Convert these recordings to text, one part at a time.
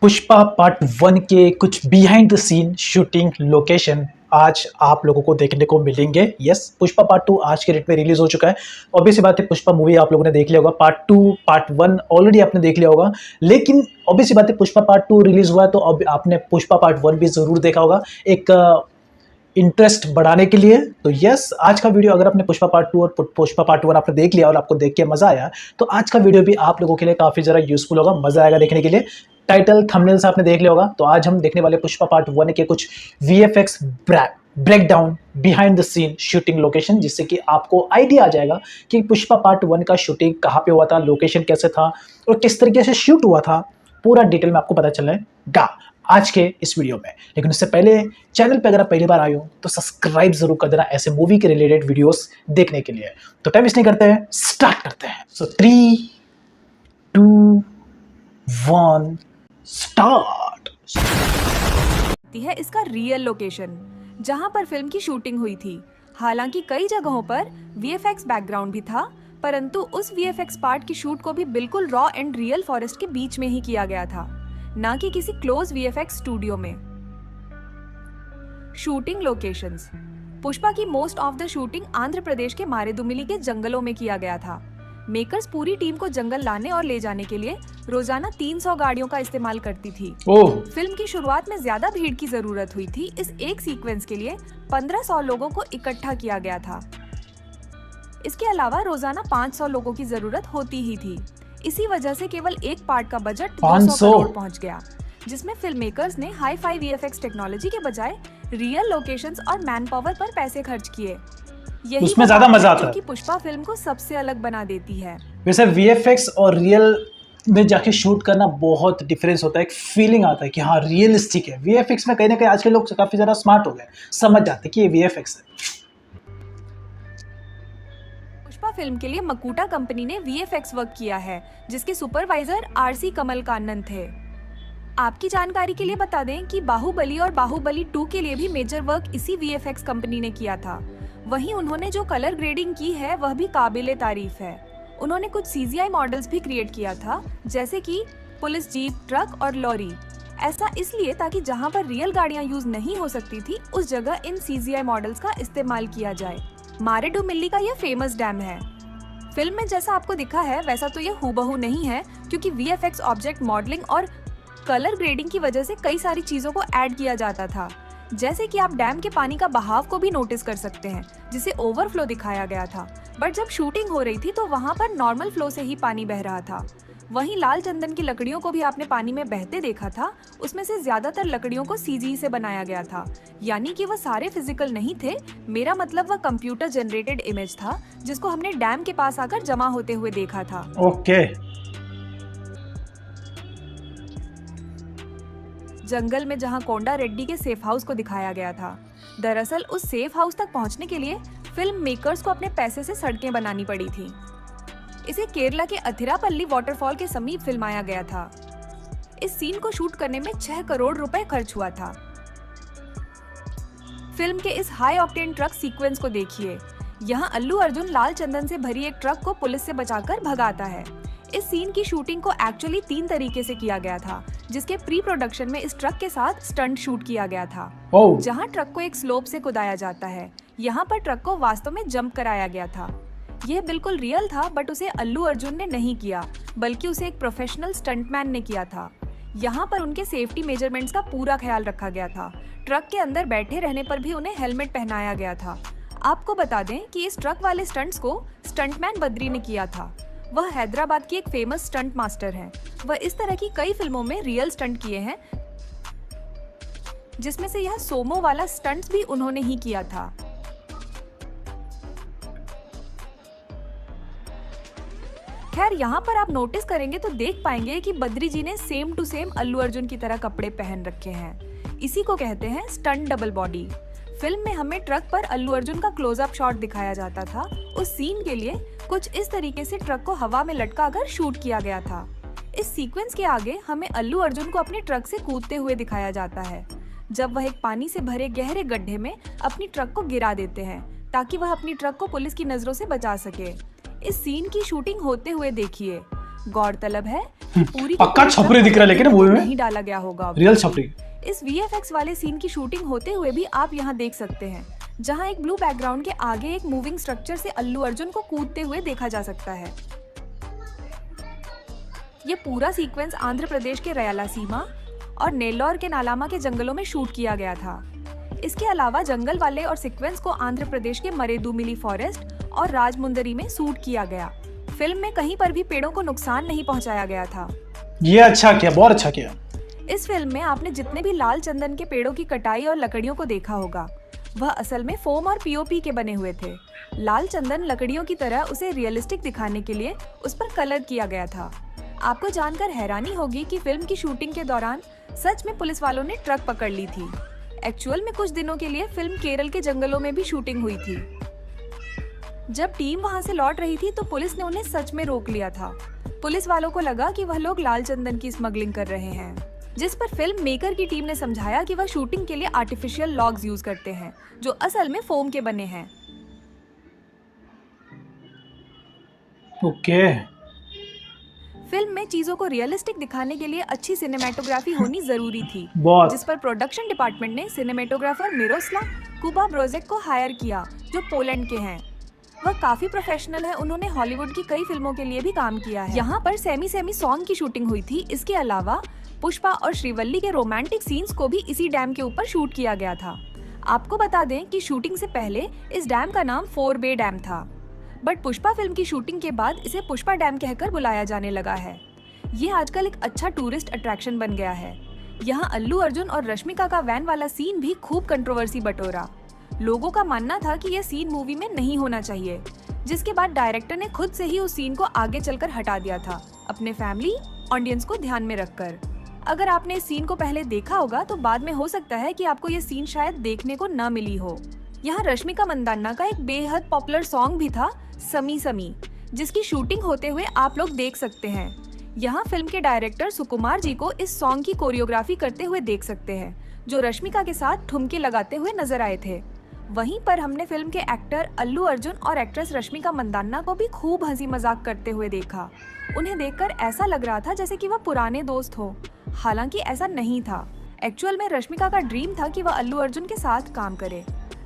Pushpa part 1 के कुछ behind the scene shooting location आज आप लोगों को देखने को मिलेंगे। यस, पुष्पा पार्ट 2 आज के डेट में रिलीज हो चुका है। ऑब्वियस सी बात है, पुष्पा मूवी आप लोगों ने देख लिया होगा। पार्ट 2 पार्ट 1 ऑलरेडी आपने देख लिया होगा, लेकिन ऑब्वियस सी बात है पुष्पा पार्ट 2 रिलीज हुआ है तो अब आपने पुष्पा पार्ट 1 भी जरूर देखा होगा, एक इंटरेस्ट बढ़ाने के लिए। तो यस, आज का वीडियो अगर आपने पुष्पा पार्ट 2 और पुष्पा पार्ट 1 आपने देख लिया और आपको देख के मजा आया, तो आज का वीडियो भी आप लोगों के लिए काफी ज़रा यूजफुल होगा, मजा आएगा देखने के लिए। टाइटल थंबनेल से आपने देख लिया होगा। तो आज हम देखने वाले पुष्पा पार्ट 1 के कुछ VFX breakdown behind the scene shooting location, जिससे कि आपको आइडिया आ जाएगा कि पुष्पा पार्ट 1 का शूटिंग कहाँ पे हुआ था, लोकेशन कैसे था और किस तरीके से शूट हुआ था, पूरा डिटेल में आपको पता चलेगा आज के इस वीडियो में। लेकिन उससे पहले चैनल पे अगर आप पहली बार आए हो तो सब्सक्राइब जरूर कर देना ऐसे मूवी के रिलेटेड वीडियोस देखने के लिए। तो टाइम वेस्ट नहीं करते हैं, स्टार्ट करते हैं। सो 3 2 1 स्टार्ट। है इसका रियल लोकेशन जहां पर फिल्म की शूटिंग हुई थी। हालांकि कई जगहों पर VFX बैकग्राउंड भी था, परंतु उस VFX पार्ट की शूट को भी बिल्कुल रॉ एंड रियल फॉरेस्ट के बीच में ही किया गया था, ना कि किसी क्लोज VFX स्टूडियो में। Shooting locations. पुष्पा की most of the shooting Andhra Pradesh के मारेदुमिली के जंगलों में किया गया था। मेकर्स पूरी टीम को जंगल लाने और ले जाने के लिए रोजाना 300 गाड़ियों का इस्तेमाल करती थी। फिल्म की शुरुआत में ज्यादा भीड़ की जरूरत हुई थी। इस एक सीक्वेंस के लिए 1500 लोगों को इकट्ठा किया गया था। इसके अलावा रोजाना 500 लोगों की जरूरत होती ही थी। इसी वजह से केवल एक पार्ट का बजट 200 करोड़ पहुंच गया, जिसमें फिल्म मेकर्स ने हाई फाई VFX टेक्नोलॉजी के बजाय रियल लोकेशंस और मैन पावर पर पैसे खर्च किए। यही उसमें ज्यादा मजा आता है कि पुष्पा फिल्म को सबसे अलग बना देती है। वैसे VFX और रियल में जाके शूट करना बहुत डिफरेंस होता है, एक फीलिंग आता है कि हाँ रियलिस्टिक है। VFX में कहीं ना कहीं आज के लोग काफी ज्यादा स्मार्ट हो गए, समझ जाते हैं कि ये VFX है। पुष्पा फिल्म के लिए मकूटा कंपनी ने VFX वर्क किया है, जिसके सुपरवाइजर RC कमलकानन थे। आपकी जानकारी के लिए बता दें कि बाहुबली और बाहुबली 2 के लिए भी मेजर वर्क इसी VFX कंपनी ने किया था। वहीं उन्होंने जो कलर ग्रेडिंग की है वह भी काबिले तारीफ है। उन्होंने कुछ CGI मॉडल्स भी क्रिएट किया था, जैसे कि पुलिस जीप, ट्रक और लॉरी। ऐसा इसलिए ताकि जहां पर रियल गाड़ियां यूज नहीं हो सकती थी, उस जगह इन CGI मॉडल्स का इस्तेमाल किया जाए। मारेडुमिल्ली का यह फेमस डैम है। फिल्म में जैसा आपको दिखा है वैसा तो यह हूबहू नहीं है, क्योंकि VFX ऑब्जेक्ट मॉडलिंग और कलर ग्रेडिंग की वजह से कई सारी चीजों को ऐड किया जाता था। जैसे कि आप डैम के पानी का बहाव को भी नोटिस कर सकते हैं, जिसे ओवरफ्लो दिखाया गया था। बट जब शूटिंग हो रही थी तो वहां पर नॉर्मल फ्लो से ही पानी बह रहा था। वहीं लाल चंदन की लकड़ियों को भी आपने पानी में बहते देखा था। उसमें से ज्यादातर लकड़ियों को CG से बनाया गया था, यानी कि वह सारे फिजिकल नहीं थे। मेरा मतलब वह कंप्यूटर जनरेटेड इमेज था, जिसको हमने डैम के पास आकर जमा होते हुए देखा था। ओके। जंगल में जहां कोंडा रेड्डी के सेफ हाउस को दिखाया गया था। दरअसल उस सेफ हाउस तक पहुंचने के लिए फिल्म मेकर्स को अपने पैसे से सड़कें बनानी पड़ी थी। इसे केरला के अथिरापल्ली वाटरफॉल के समीप फिल्माया गया था। इस सीन को शूट करने में 6 करोड़ रुपए खर्च हुआ था। फिल्म के इस हाई ऑक्टेन ट्रक सीक्वेंस को देखिए। यहाँ अल्लू अर्जुन लाल चंदन से भरी एक ट्रक को पुलिस से बचाकर भगाता है। इस सीन की शूटिंग को एक्चुअली 3 तरीके से किया गया था, जिसके प्री प्रोडक्शन में इस ट्रक के साथ स्टंट शूट किया गया था। जहां ट्रक को एक स्लोप से कुदाया जाता है, यहाँ पर ट्रक को वास्तव में जंप कराया गया था। यह बिल्कुल रियल था, बट उसे अल्लू अर्जुन ने नहीं किया, बल्कि उसे एक प्रोफेशनल स्टंटमैन ने किया था। यहाँ पर उनके सेफ्टी मेजरमेंट्स का पूरा ख्याल रखा गया था। ट्रक के अंदर बैठे रहने पर भी उन्हें हेलमेट पहनाया गया था। आपको बता दें कि इस ट्रक वाले स्टंट्स को स्टंटमैन बद्री ने किया था। वह हैदराबाद की एक फेमस स्टंट मास्टर है। वह इस तरह की कई फिल्मों में रियल स्टंट किए हैं, जिसमें से यह सोमो वाला स्टंट्स भी उन्होंने ही किया था। खैर, यहाँ पर आप नोटिस करेंगे तो देख पाएंगे कि बद्री जी ने same to same Allu Arjun की तरह कपड़े पहन रखे हैं। इसी को कहते हैं स्टंट डबल बॉडी। फिल्म में हमें ट्रक पर अल्लू अर्जुन का क्लोजअप शॉट दिखाया जाता था। उस सीन के लिए कुछ इस तरीके से ट्रक को हवा में लटकाकर शूट किया गया था। इस सीक्वेंस के आगे हमें अल्लू अर्जुन को अपने ट्रक से कूदते हुए दिखाया जाता है, जब वह एक पानी से भरे गहरे गड्ढे में अपनी ट्रक को गिरा देते हैं, ताकि वह अपनी ट्रक को पुलिस की नजरों से बचा सके। इस सीन की शूटिंग होते हुए देखिए। गौरतलब है कि पूरी पक्का छपरी दिख रहा है लेकिन मूवी में नहीं डाला गया होगा। रियल छपरी। इस VFX वाले सीन की शूटिंग होते हुए भी आप यहाँ देख सकते हैं, जहाँ एक ब्लू बैकग्राउंड के आगे एक मूविंग स्ट्रक्चर से अल्लू अर्जुन को कूदते हुए देखा जा सकता है। ये पूरा सीक्वेंस आंध्र प्रदेश के रयालासीमा और नेल्लौर के नालामा के जंगलों में शूट किया गया था। इसके अलावा जंगल वाले और सीक्वेंस को आंध्र प्रदेश के मरेदुमिली फॉरेस्ट और राजमुंदरी में शूट किया गया। फिल्म में कहीं पर भी पेड़ों को नुकसान नहीं पहुंचाया गया था। ये अच्छा किया, बहुत अच्छा किया। इस फिल्म में आपने जितने भी लाल चंदन के पेड़ों की कटाई और लकड़ियों को देखा होगा, वह असल में फोम और POP के बने हुए थे। लाल चंदन लकड़ियों की तरह उसे रियलिस्टिक दिखाने के लिए उस पर कलर किया गया था। आपको जानकर हैरानी होगी कि फिल्म की शूटिंग के दौरान सच में पुलिस वालों ने ट्रक पकड़ ली थी। एक्चुअल में कुछ दिनों के लिए फिल्म केरल के जंगलों में भी शूटिंग हुई थी। जब टीम वहां से लौट रही थी तो पुलिस ने उन्हें सच में रोक लिया था। पुलिस वालों को लगा कि वह लोग लाल चंदन की स्मगलिंग कर रहे हैं, जिस पर फिल्म मेकर की टीम ने समझाया कि वह शूटिंग के लिए आर्टिफिशियल लॉग्स यूज करते हैं, जो असल में फोम के बने हैं। ओके। फिल्म में चीजों को रियलिस्टिक दिखाने के लिए अच्छी सिनेमेटोग्राफी होनी जरूरी थी, बहुत। जिस पर प्रोडक्शन डिपार्टमेंट ने सिनेमेटोग्राफर मिरोस्लाव कुबाब्रोजेक को हायर किया, जो पोलैंड के हैं। वह काफी प्रोफेशनल है, उन्होंने हॉलीवुड की कई फिल्मों के लिए भी काम किया है। यहाँ पर सेमी सॉन्ग की शूटिंग हुई थी। इसके अलावा पुष्पा और श्रीवल्ली के रोमांटिक सीन्स को भी इसी डैम के ऊपर शूट किया गया था। आपको बता दें कि शूटिंग से पहले इस डैम का नाम 4 बे डैम था, बट पुष्पा फिल्म की शूटिंग के बाद इसे पुष्पा डैम कहकर बुलाया जाने लगा है। ये आजकल एक अच्छा टूरिस्ट अट्रैक्शन बन गया है। यहाँ अल्लू अर्जुन और रश्मिका का वैन वाला सीन भी खूब कंट्रोवर्सी बटोरा। लोगों का मानना था कि यह सीन मूवी में नहीं होना चाहिए, जिसके बाद डायरेक्टर ने खुद से ही उस सीन को आगे चलकर हटा दिया था, अपने फैमिली ऑडियंस को ध्यान में रखकर। अगर आपने इस सीन को पहले देखा होगा तो बाद में हो सकता है कि आपको ये सीन शायद देखने को न मिली हो। यहाँ रश्मिका मंदान्ना का एक बेहद पॉपुलर सॉन्ग भी था, समी समी, जिसकी शूटिंग होते हुए आप लोग देख सकते हैं। यहाँ फिल्म के डायरेक्टर सुकुमार जी को इस सॉन्ग की कोरियोग्राफी करते हुए देख सकते हैं, जो रश्मिका के साथ ठुमके लगाते हुए नजर आए थे। वहीं पर हमने फिल्म के एक्टर अल्लू अर्जुन और एक्ट्रेस रश्मिका मंदान्ना को भी खूब हंसी मजाक करते हुए देखा। उन्हें देखकर ऐसा लग रहा था जैसे कि वह पुराने दोस्त हो, हालांकि ऐसा नहीं था। एक्चुअल में रश्मिका का ड्रीम था कि वह अल्लू अर्जुन के साथ काम करे।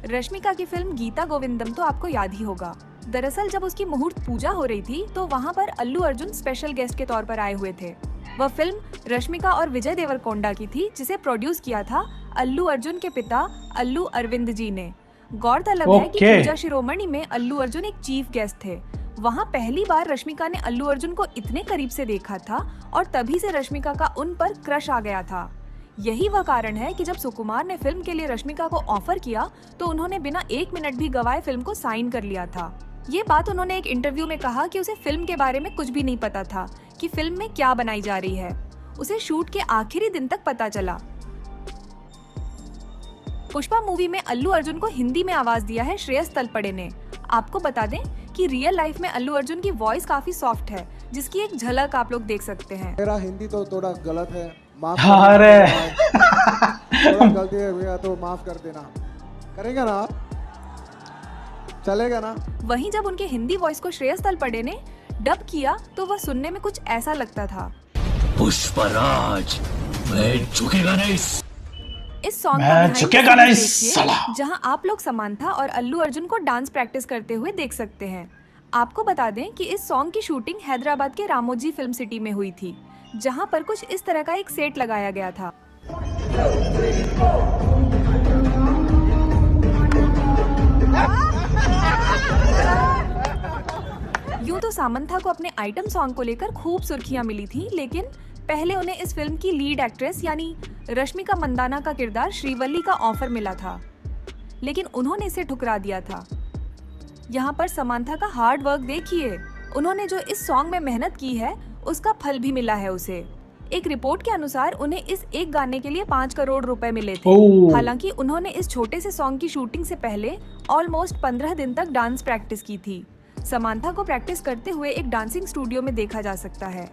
रश्मिका की फिल्म गीता गोविंदम तो आपको याद ही होगा। दरअसल जब उसकी मुहूर्त पूजा हो रही थी तो वहाँ पर अल्लू अर्जुन स्पेशल गेस्ट के तौर पर आए हुए थे। वह फिल्म रश्मिका और विजय देवरकोंडा की थी, जिसे प्रोड्यूस किया था अल्लू अर्जुन के पिता अल्लू अरविंद जी ने। गौरतलब है कि पूजा शिरोमणि में अल्लू अर्जुन एक चीफ गेस्ट थे। वहाँ पहली बार रश्मिका ने अल्लू अर्जुन को इतने करीब से देखा था और तभी से रश्मिका का उन पर क्रश आ गया था। यही वह कारण है कि जब सुकुमार ने फिल्म के लिए रश्मिका को ऑफर किया तो उन्होंने बिना 1 मिनट भी गवाए फिल्म को साइन कर लिया था। ये बात उन्होंने एक इंटरव्यू में कहा कि उसे फिल्म के बारे में कुछ भी नहीं पता था कि फिल्म में क्या बनाई जा रही है। उसे शूट के आखिरी दिन तक पता चला। पुष्पा मूवी में अल्लू अर्जुन को हिंदी में आवाज दिया है श्रेयस तलपड़े ने। आपको बता दें कि रियल लाइफ में अल्लू अर्जुन की वॉइस काफी सॉफ्ट है, जिसकी एक झलक आप लोग देख सकते हैं। मेरा हिंदी तो थोड़ा गलत है, माफ अरे थोड़ा गलती है भैया, तो माफ कर देना। करेंगे ना, चलेगा ना। वहीं जब उनके हिंदी वॉइस को श्रेयस तलपड़े ने डब किया तो वह सुनने में कुछ ऐसा लगता था, पुष्पराज मैं झुकेगा नहीं। इस सॉन्ग मैं झुकेगा नहीं साला, जहां आप लोग समांथा और अल्लू अर्जुन को डांस प्रैक्टिस करते हुए देख सकते हैं। आपको बता दें कि इस सॉन्ग की शूटिंग हैदराबाद के रामोजी फिल्म सिटी में हुई थी, जहां पर कुछ इस तरह का एक सेट लगाया गया था। यूं तो सामंथा को अपने आइटम सॉन्ग को लेकर खूब सुर्खियां मिली थी, लेकिन पहले उन्हें इस फिल्म की लीड एक्ट्रेस यानी रश्मिका मंदाना का किरदार श्रीवल्ली का ऑफर मिला था, लेकिन उन्होंने इसे ठुकरा दिया था। यहाँ पर समांथा का हार्ड वर्क देखिए, उन्होंने जो इस सॉन्ग में मेहनत की है उसका फल भी मिला है उसे। एक रिपोर्ट के अनुसार उन्हें इस एक गाने के लिए 5 करोड़ रुपए मिले थे। हालांकि उन्होंने इस छोटे से सॉन्ग की शूटिंग से पहले ऑलमोस्ट 15 दिन तक डांस प्रैक्टिस की थी। समांथा को प्रैक्टिस करते हुए एक डांसिंग स्टूडियो में देखा जा सकता है।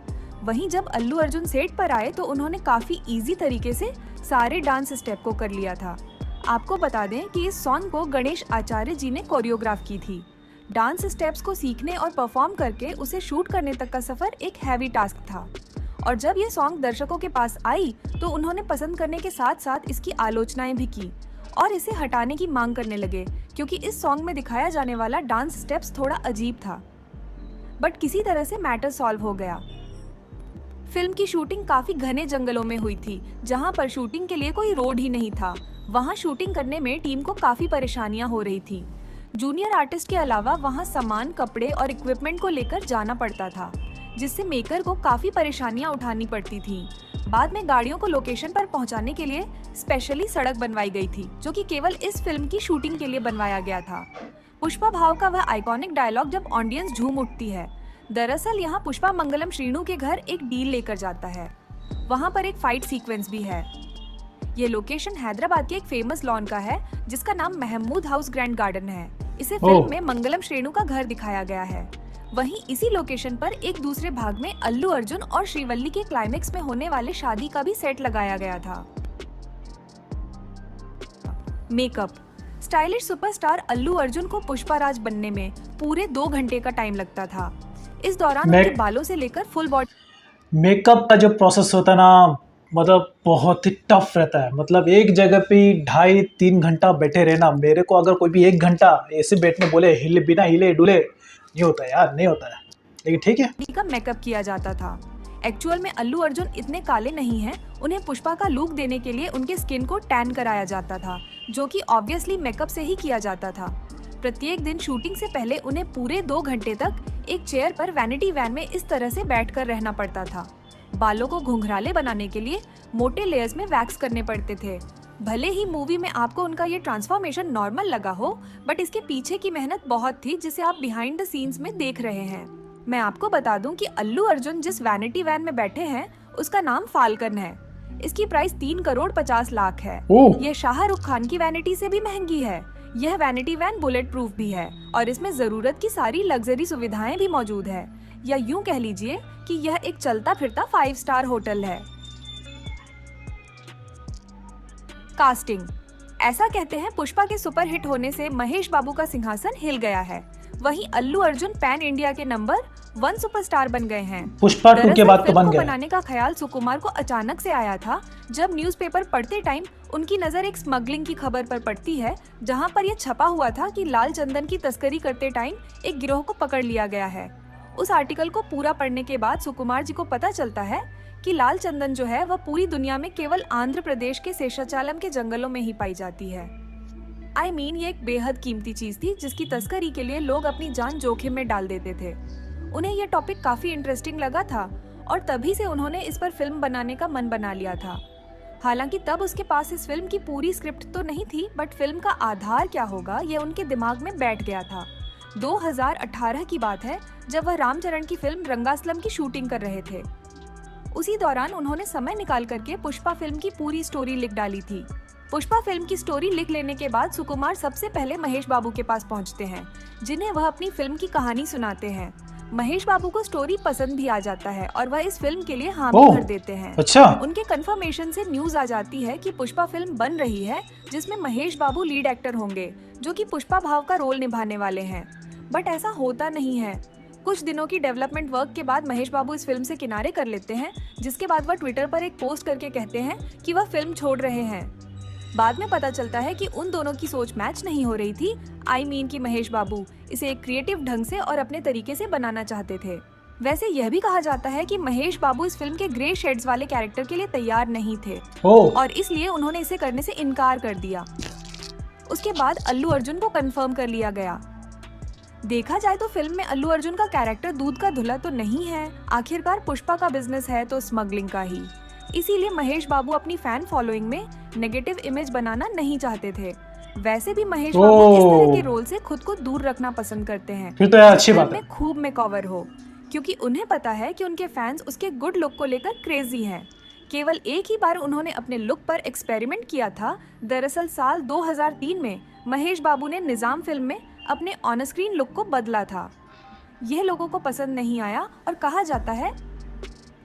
वहीं जब अल्लू अर्जुन सेट पर आए तो उन्होंने काफी इजी तरीके से सारे डांस स्टेप को कर लिया था। आपको बता दें कि इस सॉन्ग को गणेश आचार्य जी ने कोरियोग्राफ की थी। डांस स्टेप्स को सीखने और परफॉर्म करके उसे शूट करने तक का सफर एक हैवी टास्क था। और जब ये सॉन्ग दर्शकों के पास आई तो उन्होंने पसंद करने के साथ साथ इसकी आलोचनाएं भी की और इसे हटाने की मांग करने लगे, क्योंकि इस सॉन्ग में दिखाया जाने वाला डांस स्टेप्स थोड़ा अजीब था। बट किसी तरह से मैटर सॉल्व हो गया। फिल्म की शूटिंग काफी घने जंगलों में हुई थी, जहां पर शूटिंग के लिए कोई रोड ही नहीं था। वहां शूटिंग करने में टीम को काफी परेशानियां हो रही थी। जूनियर आर्टिस्ट के अलावा वहां सामान, कपड़े और इक्विपमेंट को लेकर जाना पड़ता था, जिससे मेकर को काफी परेशानियां उठानी पड़ती थी। बाद में गाड़ियों को लोकेशन पर पहुंचाने के लिए स्पेशली सड़क बनवाई गई थी, जो कि केवल इस फिल्म की शूटिंग के लिए बनवाया गया था। पुष्पा भाव का वह आइकॉनिक डायलॉग जब ऑडियंस झूम उठती है। दरअसल यहाँ पुष्पा मंगलम श्रीनु के घर एक डील लेकर जाता है। वहाँ पर एक फाइट सीक्वेंस भी है। ये लोकेशन हैदराबाद के एक फेमस लॉन का है, जिसका नाम महमूद हाउस ग्रैंड गार्डन है। इसे फिल्म में मंगलम श्रीनु का घर दिखाया गया है। वहीं इसी लोकेशन पर एक दूसरे भाग में अल्लू अर्जुन और श्रीवल्ली के क्लाइमेक्स में होने वाले शादी का भी सेट लगाया गया था। Makeup. Stylish superstar Allu Arjun को पुष्पाराज बनने में पूरे 2 घंटे का टाइम लगता था। इस दौरान उनके बालों से लेकर फुल बॉडी मेकअप का जो प्रोसेस होता है ना, मतलब बहुत ही टफ रहता है। मतलब एक जगह पे 2.5-3 घंटा बैठे रहना, मेरे को अगर कोई भी 1 घंटा ऐसे बैठने बोले हिले बिना हिले डुले, नहीं होता है यार, नहीं होता है। लेकिन ठीक है, का मेकअप किया जाता था। एक्चुअल में अल्लू अर्जुन इतने काले नहीं हैं, उन्हें पुष्पा का लुक देने के लिए उनके स्किन को टैन कराया जाता था, जो कि ऑब्वियसली मेकअप से ही किया जाता था। प्रत्येक दिन शूटिंग से पहले उन्हें पूरे 2 घंटे तक एक चेयर पर वैनिटी वैन में इस तरह से बैठकर रहना पड़ता था। बालों को घुंघराले बनाने के लिए मोटे लेयर्स में वैक्स करने पड़ते थे। भले ही मूवी में आपको उनका ये ट्रांसफॉर्मेशन नॉर्मल लगा हो, बट इसके पीछे की मेहनत बहुत थी, जिसे आप बिहाइंड द सीन्स में देख रहे हैं। मैं आपको बता दूं कि अल्लू अर्जुन जिस वैनिटी वैन में बैठे हैं उसका नाम फाल्कन है। इसकी प्राइस 3 करोड़ 50 लाख है। यह शाहरुख खान की वैनिटी से भी महंगी है। यह वैनिटी वैन बुलेट प्रूफ भी है और इसमें जरूरत की सारी लग्जरी सुविधाएं भी मौजूद है, या यूं कह लीजिए कि यह एक चलता फिरता 5 स्टार होटल है। कास्टिंग। ऐसा कहते हैं पुष्पा के सुपरहिट होने से महेश बाबू का सिंहासन हिल गया है। वहीं अल्लू अर्जुन पैन इंडिया के नंबर 1 सुपरस्टार बन गए हैं। पुष्पा 2 के बाद तो बन गए। बनाने का ख्याल सुकुमार को अचानक से आया था, जब न्यूज़पेपर पढ़ते टाइम उनकी नजर एक स्मगलिंग की खबर पर पड़ती है, जहां पर यह छपा हुआ था कि लाल चंदन की तस्करी करते टाइम एक गिरोह को पकड़ लिया गया है। उस आर्टिकल को पूरा पढ़ने के बाद सुकुमार जी को पता चलता है कि लाल चंदन जो है वह पूरी दुनिया में केवल आंध्र प्रदेश के शेषाचलम के जंगलों में ही पाई जाती है। ये एक बेहद कीमती चीज थी, जिसकी तस्करी के लिए लोग अपनी जान जोखिम में डाल देते थे। उन्हें यह टॉपिक काफी इंटरेस्टिंग लगा था और तभी से उन्होंने इस पर फिल्म बनाने का मन बना लिया था। हालांकि तब उसके पास इस फिल्म की पूरी स्क्रिप्ट तो नहीं थी, बट फिल्म का आधार क्या होगा ये उनके दिमाग में बैठ गया था। 2018 की बात है, जब वह रामचरण की फिल्म रंगास्लम की शूटिंग कर रहे थे। उसी दौरान उन्होंने समय निकाल करके पुष्पा फिल्म की पूरी स्टोरी लिख डाली थी। पुष्पा फिल्म की स्टोरी लिख लेने के बाद सुकुमार सबसे पहले महेश बाबू के पास पहुंचते हैं, जिन्हें वह अपनी फिल्म की कहानी सुनाते हैं। महेश बाबू को स्टोरी पसंद भी आ जाता है और वह इस फिल्म के लिए हामी भर देते हैं। अच्छा। उनके कंफर्मेशन से न्यूज आ जाती है कि पुष्पा फिल्म बन रही है, जिसमें महेश बाबू लीड एक्टर होंगे, जो कि पुष्पा भाव का रोल निभाने वाले हैं। बट ऐसा होता नहीं है। कुछ दिनों की डेवलपमेंट वर्क के बाद महेश बाबू इस फिल्म से किनारे कर लेते हैं, जिसके बाद वह ट्विटर पर एक पोस्ट करके कहते हैं कि वह फिल्म छोड़ रहे हैं। बाद में पता चलता है कि उन दोनों की सोच मैच नहीं हो रही थी। कि महेश बाबू इसे एक क्रिएटिव ढंग से और अपने तरीके से बनाना चाहते थे। वैसे यह भी कहा जाता है कि महेश बाबू इस फिल्म के ग्रे शेड्स वाले कैरेक्टर के लिए तैयार नहीं थे और इसलिए उन्होंने इसे करने से इनकार कर दिया। उसके बाद अल्लू अर्जुन को कंफर्म कर लिया गया। देखा जाए तो फिल्म में अल्लू अर्जुन का कैरेक्टर दूध का धुला तो नहीं है। आखिरकार पुष्पा का बिजनेस है तो स्मगलिंग का ही। इसीलिए महेश बाबू अपनी फैन फॉलोइंग में नेगेटिव इमेज बनाना नहीं चाहते थे। वैसे भी महेश बाबू इस तरह के रोल से खुद को दूर रखना पसंद करते हैं, फिर तो यार अच्छी बात है। खूब में कवर हो, क्योंकि उन्हें पता है कि उनके फैंस उसके गुड लुक को लेकर क्रेजी हैं। केवल एक ही बार उन्होंने अपने लुक पर एक्सपेरिमेंट किया था। दरअसल साल 2003 में महेश बाबू ने निजाम फिल्म में अपने ऑन स्क्रीन लुक को बदला था। यह लोगों को पसंद नहीं आया और कहा जाता है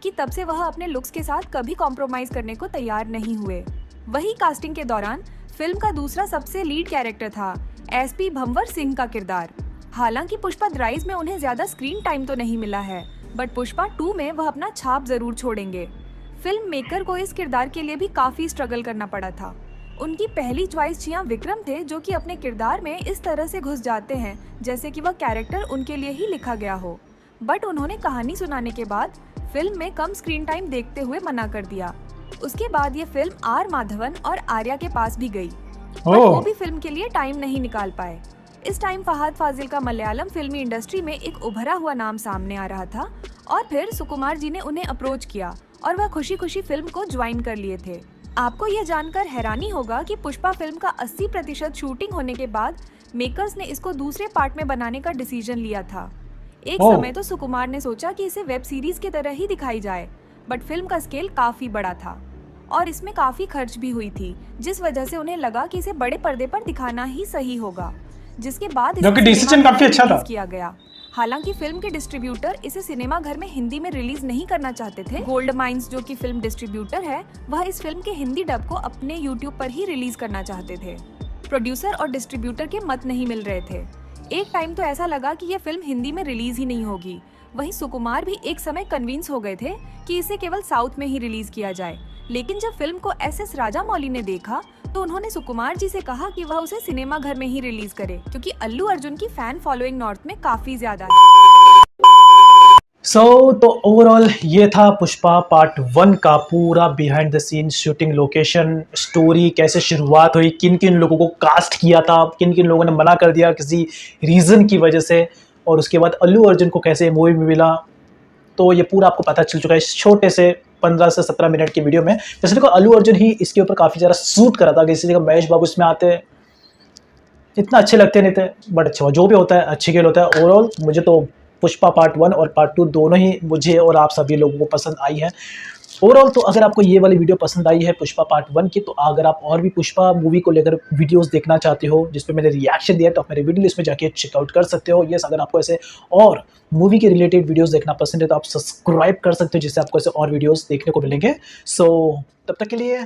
कि तब से वह अपने लुक्स के साथ कभी कॉम्प्रोमाइज करने को तैयार नहीं हुए। वही कास्टिंग के दौरान फिल्म का दूसरा सबसे लीड कैरेक्टर था एसपी भंवर सिंह का किरदार। हालांकि पुष्पा द राइज में उन्हें ज्यादा स्क्रीन टाइम तो नहीं मिला है, बट पुष्पा 2 में वह अपना छाप जरूर छोड़ेंगे। फिल्म मेकर को इस किरदार के लिए भी काफी स्ट्रगल करना पड़ा था। उनकी पहली चॉइस चियां विक्रम थे, जो कि अपने किरदार में इस तरह से घुस जाते हैं जैसे कि वह कैरेक्टर उनके लिए ही लिखा गया हो। बट उन्होंने कहानी सुनाने के बाद फिल्म में कम स्क्रीन टाइम देखते हुए मना कर दिया। उसके बाद ये फिल्म आर माधवन और आर्या के पास भी गई, बट वो भी फिल्म के लिए टाइम नहीं निकाल पाए। इस टाइम फहाद फाजिल का मलयालम फिल्मी इंडस्ट्री में एक उभरा हुआ नाम सामने आ रहा था और फिर सुकुमार जी ने उन्हें अप्रोच किया और वह खुशी खुशी फिल्म को ज्वाइन कर लिए थे। आपको यह जानकर हैरानी होगा कि पुष्पा फिल्म का 80% शूटिंग होने के बाद मेकर्स ने इसको दूसरे पार्ट में बनाने का डिसीजन लिया था। एक समय तो सुकुमार ने सोचा कि इसे वेब सीरीज की तरह ही दिखाई जाए, बट फिल्म का स्केल काफी बड़ा था और इसमें काफी खर्च भी हुई थी, जिस वजह से उन्हें लगा कि इसे बड़े पर्दे पर दिखाना ही सही होगा, जिसके बाद इसे डिसीजन काफी अच्छा था किया गया। हालांकि फिल्म के डिस्ट्रीब्यूटर इसे सिनेमा घर में हिंदी में रिलीज नहीं करना चाहते थे। गोल्ड माइंस, जो कि फिल्म डिस्ट्रीब्यूटर है, वह इस फिल्म के हिंदी डब को अपने YouTube पर ही रिलीज करना चाहते थे। प्रोड्यूसर और डिस्ट्रीब्यूटर के मत नहीं मिल रहे थे। एक टाइम तो ऐसा लगा कि यह फिल्म हिंदी में रिलीज ही नहीं होगी। वहीं सुकुमार भी एक समय कन्विंस हो गए थे कि इसे केवल साउथ में ही रिलीज किया जाए, लेकिन जब फिल्म को SS राजामौली ने देखा तो उन्होंने सुकुमार जी से कहा कि वह उसे सिनेमा घर में ही रिलीज करे, क्योंकि अल्लू अर्जुन की फैन फॉलोइंग नॉर्थ में काफी ज्यादा है। तो ओवरऑल ये था पुष्पा पार्ट 1 का पूरा behind the scene shooting location story, कैसे शुरुआत हुई, किन किन लोगों को कास्ट किया था, किन किन लोगों ने मना कर दिया किसी रीज़न की वजह से, और उसके बाद अल्लू अर्जुन को कैसे मूवी में मिला। तो ये पूरा आपको पता चल चुका है इस छोटे से 15 से 17 मिनट की वीडियो में। जैसे देखो अल्लू अर्जुन ही इसके ऊपर काफ़ी ज़्यादा सूट करा था, किसी जगह महेश बाबू इसमें आते इतना अच्छे लगते नहीं थे, बट अच्छा जो भी होता है अच्छी खेल होता है। ओवरऑल मुझे तो पुष्पा पार्ट 1 और पार्ट 2 दोनों ही मुझे और आप सभी लोगों को पसंद आई है। ओवरऑल तो अगर आपको ये वाली वीडियो पसंद आई है पुष्पा पार्ट 1 की, तो अगर आप और भी पुष्पा मूवी को लेकर वीडियोस देखना चाहते हो जिस पे मैंने रिएक्शन दिया, तो आप मेरे वीडियो लिस्ट में जाके चेकआउट कर सकते हो। यस, अगर आपको ऐसे और मूवी के रिलेटेड वीडियोस देखना पसंद है तो आप सब्सक्राइब कर सकते हो, जिससे आपको ऐसे और वीडियोस देखने को मिलेंगे। सो तब तक के लिए